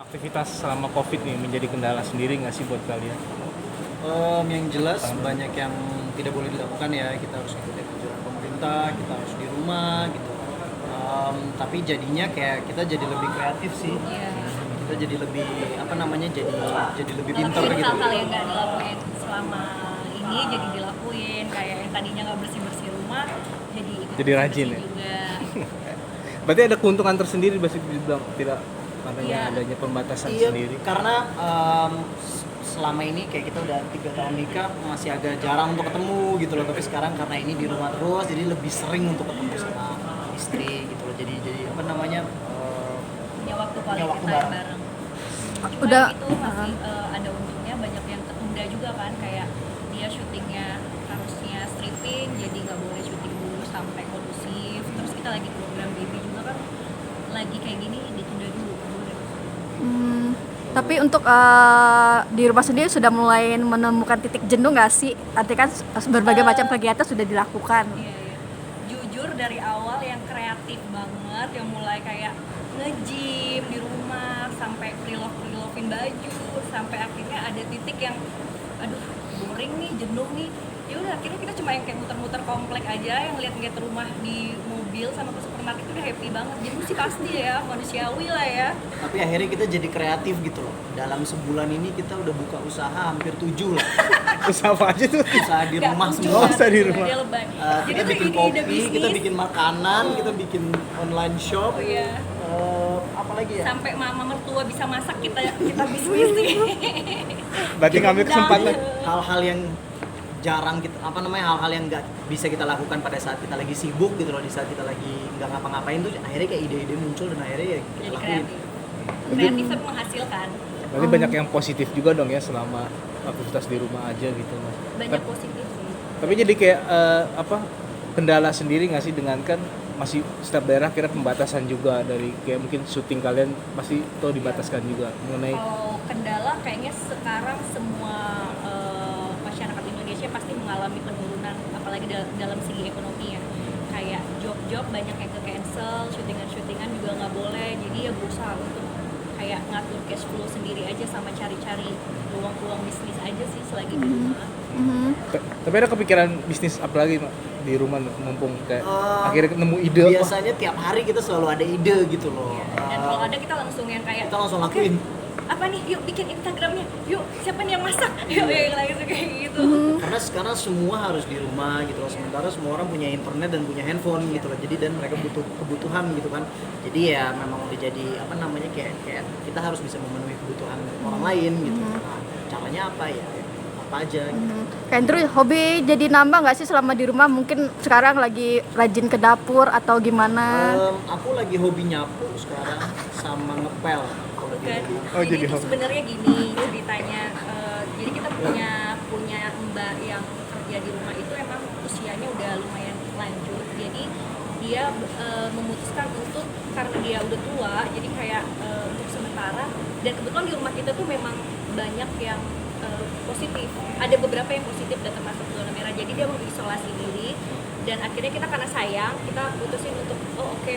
Aktivitas selama COVID nih menjadi kendala sendiri nggak sih buat kalian? Yang jelas banyak yang tidak boleh dilakukan ya, kita harus ikutin anjuran pemerintah, kita harus di rumah gitu. Tapi jadinya kayak kita jadi lebih kreatif sih. Iya. Kita jadi lebih jadi lebih pintar Ngelakuin gitu. hal-hal yang nggak dilakuin selama ini jadi dilakuin, kayak yang tadinya nggak bersih rumah jadi ikut Jadi rajin bersih ya? juga. Berarti ada keuntungan tersendiri masih dibilang tidak karena Iya. adanya pembatasan Iya, sendiri. karena selama ini kayak kita udah 3 tahun nikah masih agak jarang untuk ketemu gitu loh. Tapi sekarang karena ini di rumah terus, jadi lebih sering untuk ketemu sama istri gitu loh. Jadi apa namanya? Punya waktu Punya quality waktu time bareng. bareng. Cuma Udah, itu masih ada untungnya, banyak yang ketunda juga kan, kayak dia syutingnya harusnya stripping jadi nggak boleh syuting dulu sampai kondusif, terus kita lagi program baby juga kan lagi kayak gini ditunda dulu nggak boleh. Tapi untuk di rumah sendiri sudah mulai menemukan titik jenuh nggak sih? Artinya kan berbagai macam kegiatan sudah dilakukan. Iya, iya. Jujur dari awal yang kreatif banget, yang mulai kayak nge-gym di rumah, sampai pre-love-in baju, sampai akhirnya ada titik yang aduh boring nih, jenuh nih. Ya udah akhirnya kita cuma yang kayak muter-muter komplek aja, yang lihat-lihat rumah di mobil sama ke supermarket udah happy banget. Jenuh sih pasti ya, manusiawi lah ya. Tapi akhirnya kita jadi kreatif gitu loh. Dalam sebulan ini kita udah buka usaha hampir 7 lah. Usaha apa aja tuh? Usaha di Nggak rumah lucu semua. banget, usaha di rumah. dia lebay. Kita tuh bikin ide-ide kopi, bisnis. kita bikin makanan, kita bikin online shop. Oh iya. Apa lagi ya? Sampai mama mertua bisa masak, kita bisnis nih. Berarti ngambil kesempatan. Hal-hal yang jarang kita hal-hal yang nggak bisa kita lakukan pada saat kita lagi sibuk gitu loh, di saat kita lagi nggak ngapa-ngapain tuh akhirnya kayak ide-ide muncul dan akhirnya ya kita Jadi lakuin. kreatif tapi menghasilkan. Berarti banyak yang positif juga dong ya selama aktivitas di rumah aja gitu mas. Banyak positif sih. Tapi jadi kayak kendala sendiri nggak sih dengan kan masih setiap daerah kira pembatasan juga dari kayak mungkin syuting kalian pasti tuh dibataskan juga mengenai Kalau kendala kayaknya sekarang semua masyarakat Indonesia pasti mengalami penurunan, apalagi dalam segi ekonomi ya. Kayak job-job banyak yang ke-cancel, syutingan juga nggak boleh. Jadi ya berusaha untuk kayak ngatur cash flow sendiri aja sama cari-cari peluang-peluang bisnis aja sih selagi di rumah. tapi ada kepikiran bisnis apa lagi Mak, di rumah mumpung kayak akhirnya nemu ide apa? Biasanya tiap hari kita selalu ada ide gitu loh. Dan kalau ada kita langsung yang kayak Kita langsung "Oke, lakuin. apa nih, yuk bikin Instagramnya, yuk siapa nih yang masak, yuk yang langsung kayak gitu. Karena sekarang semua harus di rumah gitu loh. Sementara semua orang punya internet dan punya handphone gitu loh. Jadi dan mereka butuh kebutuhan gitu kan. Jadi ya memang udah jadi kayak kita harus bisa memenuhi kebutuhan orang lain gitu. Nah, caranya apa ya? Apa aja gitu. Kayak Andrew, hobi jadi nambah nggak sih selama di rumah? Mungkin sekarang lagi rajin ke dapur atau gimana? Aku lagi hobi nyapu sekarang sama ngepel. Kalau di Bukan. rumah. Oh, jadi jadi itu hobi. sebenarnya gini ceritanya. Jadi kita punya mbak yang kerja di rumah itu emang usianya udah lumayan lanjut. Jadi dia memutuskan untuk, karena dia udah tua, jadi kayak untuk sementara. Dan kebetulan di rumah kita tuh memang banyak yang positif. Ada beberapa yang positif dan termasuk zona merah. Jadi dia mau isolasi diri. Dan akhirnya kita karena sayang, kita putusin untuk oke,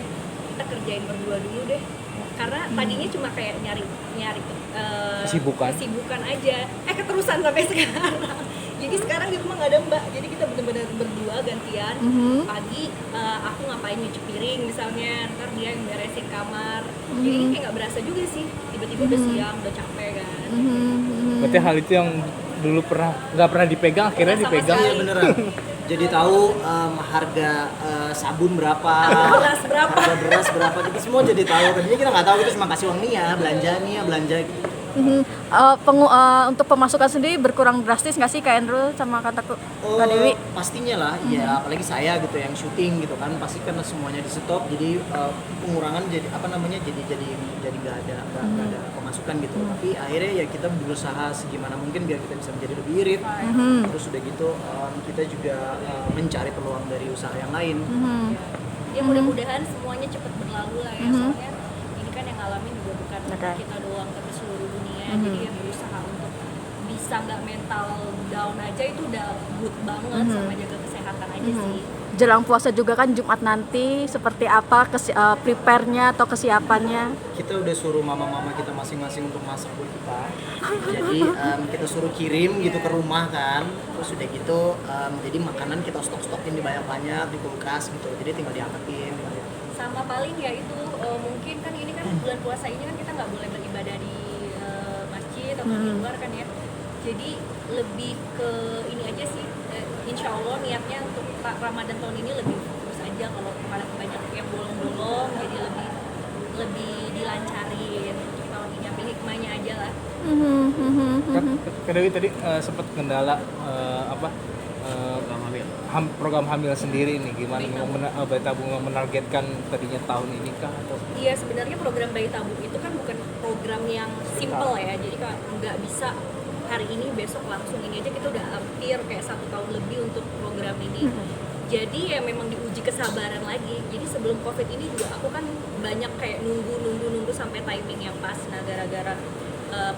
kita kerjain berdua dulu deh. Karena tadinya cuma kayak nyari kesibukan aja, keterusan sampai sekarang. Jadi sekarang di rumah nggak ada mbak, jadi kita benar-benar berdua gantian. Pagi aku ngapain nyuci piring misalnya, ntar dia yang beresin kamar. Jadi kayak nggak berasa juga sih, tiba-tiba udah siang, udah capek kan. Berarti hal itu yang dulu nggak pernah dipegang akhirnya Sama dipegang. sekali. Iya beneran. Jadi tahu harga sabun berapa, Beras berapa. harga beras berapa, kita semua jadi tahu. Tadinya kita nggak tahu, kita cuma kasih uang nih ya, belanja gitu. Untuk pemasukan sendiri berkurang drastis nggak sih Kak Andrew sama Kak Dewi? Pastinya lah, ya apalagi saya gitu yang syuting gitu kan, pasti karena semuanya di stop, jadi pengurangan jadi jadi nggak ada pemasukan gitu. Tapi akhirnya ya kita berusaha segimana mungkin biar kita bisa menjadi lebih irit. Terus udah gitu kita juga mencari peluang dari usaha yang lain. Ya mudah-mudahan semuanya cepat berlalu lah ya, soalnya ini kan yang ngalamin juga bukan kita doang tapi seluruh dunia. Jadi ya berusaha untuk bisa nggak mental down aja itu udah good banget, sama jaga kesehatan aja sih. jelang puasa juga kan Jumat nanti seperti apa prepare-nya atau kesiapannya? Kita udah suruh mama-mama kita masing-masing untuk masak buat kita. Jadi kita suruh kirim gitu ke rumah kan. Terus udah gitu jadi makanan kita stok-stokin di banyak-banyak di kulkas gitu. Jadi tinggal diangetin. Sama paling ya itu mungkin kan ini kan bulan puasa ini kan kita nggak boleh beribadah di masjid atau di luar kan ya. Jadi lebih ke ini aja sih, insya Allah niatnya untuk Ramadan tahun ini lebih fokus aja. Kalau kemarin banyak yang bolong-bolong jadi lebih dilancarin untuk tahun ini, ambil hikmahnya aja lah. Kak Dewi tadi sempat kendala program hamil sendiri ini gimana bayi tabung menargetkan tadinya tahun ini kah atau Iya, sebenarnya program bayi tabung itu kan bukan program yang simple ya, jadi kan nggak bisa hari ini besok langsung ini aja. Kita udah hampir kayak 1 tahun lebih untuk program ini. Jadi ya memang diuji kesabaran lagi. Jadi sebelum COVID ini juga aku kan banyak kayak nunggu sampai timing yang pas. Nah, gara-gara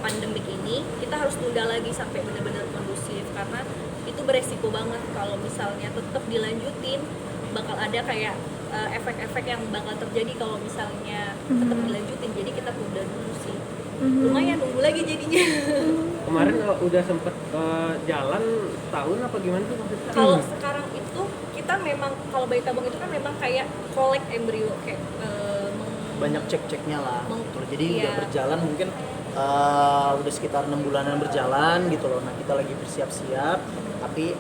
pandemik ini kita harus tunda lagi sampai benar-benar kondusif, karena itu beresiko banget kalau misalnya tetap dilanjutin, bakal ada kayak efek-efek yang bakal terjadi kalau misalnya tetap dilanjutin. Jadi kita tunda dulu sih. Lumayan nunggu lagi jadinya. Kemarin udah sempet jalan tahun apa gimana tuh maksudnya? Kalau sekarang itu kita memang kalau bayi tabung itu kan memang kayak collect embrio kayak Banyak cek-ceknya lah. Jadi Iya. udah berjalan mungkin udah sekitar 6 bulanan berjalan gitu loh. Nah, kita lagi bersiap-siap, tapi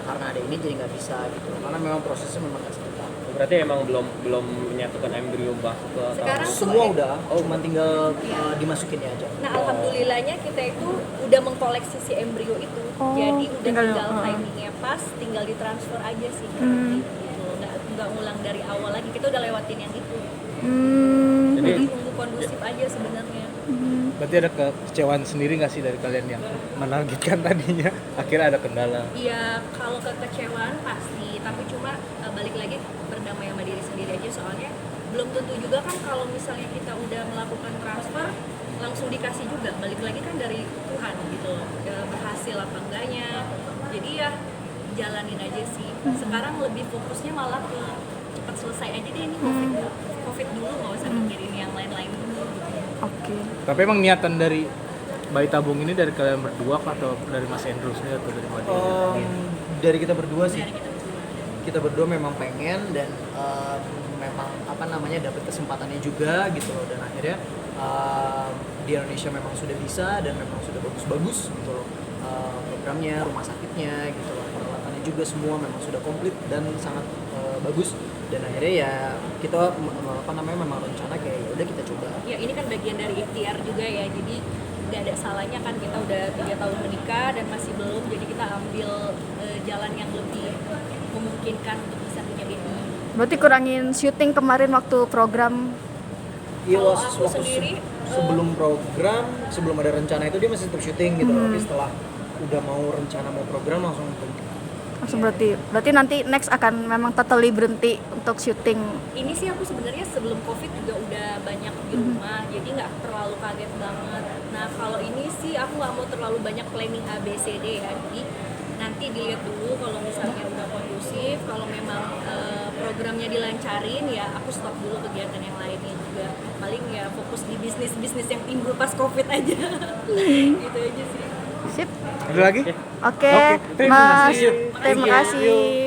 karena ada ini jadi nggak bisa gitu loh. Karena memang prosesnya memang nggak sebentar. Berarti emang belum menyatukan embrio masuk ke Sekarang tuh Semua udah, cuma tinggal dimasukinnya aja. Nah, alhamdulillahnya kita itu udah mengkoleksi si embrio itu. Oh, Jadi udah tinggal- tinggal timingnya pas, tinggal ditransfer aja sih. Gitu. Nggak ngulang dari awal lagi. Kita udah lewatin yang itu. Jadi nunggu kondusif aja sebenarnya. berarti ada kekecewaan sendiri nggak sih dari kalian yang menargetkan tadinya akhirnya ada kendala? Iya, kalau kekecewaan pasti, tapi cuma balik lagi berdamai sama diri sendiri aja. Soalnya belum tentu juga kan kalau misalnya kita udah melakukan transfer langsung dikasih juga, balik lagi kan dari Tuhan gitu loh, berhasil apa enggaknya. Jadi ya jalanin aja sih. Sekarang lebih fokusnya malah ke cepat selesai aja deh ini COVID dulu, nggak usah mikirin yang lain-lain dulu. Oke. Tapi emang niatan dari bayi tabung ini dari kalian berdua kah, atau dari Mas Andrew sendiri atau dari mana? Dari kita berdua sih. Dari kita berdua. Kita berdua memang pengen dan memang dapat kesempatannya juga gitu loh, dan akhirnya di Indonesia memang sudah bisa dan memang sudah bagus-bagus gitu loh, programnya, rumah sakitnya gitu loh, peralatannya juga semua memang sudah komplit dan sangat bagus, dan akhirnya ya kita memang rencana kayak ya udah kita coba. Ya ini kan bagian dari ikhtiar juga ya, jadi nggak ada salahnya kan kita udah 3 tahun menikah dan masih belum, jadi kita ambil jalan yang lebih memungkinkan untuk bisa punya baby. Berarti kurangin syuting kemarin waktu program. Iya, Kalau aku waktu sendiri, sebelum program, sebelum ada rencana itu dia masih tetap syuting gitu loh. Tapi setelah udah mau rencana mau program langsung Langsung berarti nanti next akan memang totally berhenti untuk syuting. ini sih aku sebenarnya sebelum COVID juga udah banyak di rumah, jadi nggak terlalu kaget banget. Nah kalau ini sih aku nggak mau terlalu banyak planning A, B, C, D ya, jadi nanti dilihat dulu kalau misalnya udah kondusif, kalau memang programnya dilancarin ya aku stop dulu kegiatan yang lainnya juga. Paling ya fokus di bisnis yang timbul pas COVID aja. Gitu aja sih. Sip. Ada lagi? Oke, Oke, terima Mas. kasih. Terima kasih.